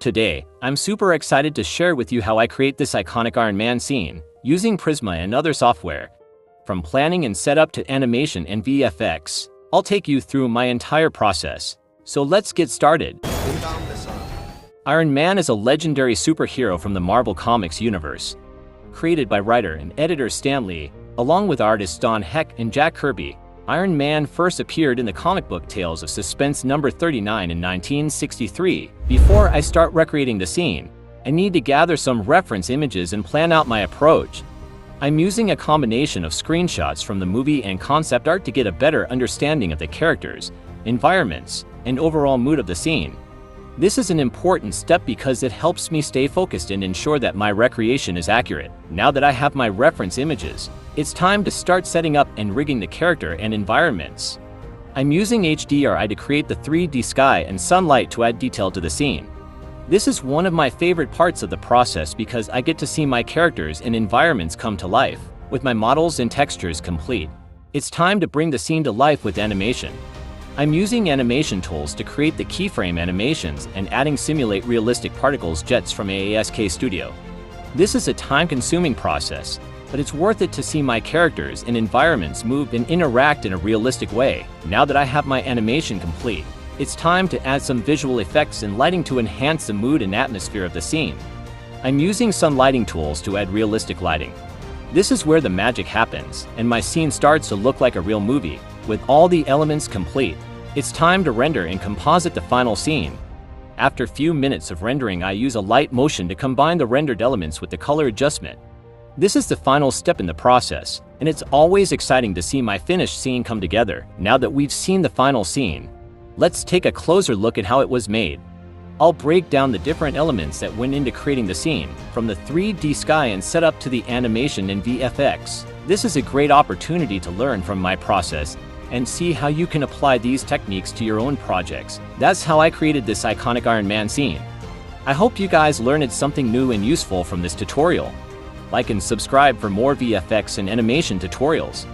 Today, I'm super excited to share with you how I create this iconic Iron Man scene, using Prisma and other software. From planning and setup to animation and VFX, I'll take you through my entire process. So let's get started. Iron Man is a legendary superhero from the Marvel Comics universe. Created by writer and editor Stan Lee, along with artists Don Heck and Jack Kirby, Iron Man first appeared in the comic book Tales of Suspense number 39 in 1963. Before I start recreating the scene, I need to gather some reference images and plan out my approach. I'm using a combination of screenshots from the movie and concept art to get a better understanding of the characters, environments, and overall mood of the scene. This is an important step because it helps me stay focused and ensure that my recreation is accurate. Now that I have my reference images, it's time to start setting up and rigging the character and environments. I'm using HDRI to create the 3D sky and sunlight to add detail to the scene. This is one of my favorite parts of the process because I get to see my characters and environments come to life. With my models and textures complete, it's time to bring the scene to life with animation. I'm using animation tools to create the keyframe animations and adding simulate realistic particles jets from AASK Studio. This is a time-consuming process, but it's worth it to see my characters and environments move and interact in a realistic way. Now that I have my animation complete, it's time to add some visual effects and lighting to enhance the mood and atmosphere of the scene. I'm using sun lighting tools to add realistic lighting. This is where the magic happens, and my scene starts to look like a real movie. With all the elements complete, it's time to render and composite the final scene. After a few minutes of rendering, I use a light motion to combine the rendered elements with the color adjustment. This is the final step in the process, and it's always exciting to see my finished scene come together. Now that we've seen the final scene, let's take a closer look at how it was made. I'll break down the different elements that went into creating the scene, from the 3D sky and setup to the animation and VFX. This is a great opportunity to learn from my process and see how you can apply these techniques to your own projects. That's how I created this iconic Iron Man scene. I hope you guys learned something new and useful from this tutorial. Like and subscribe for more VFX and animation tutorials.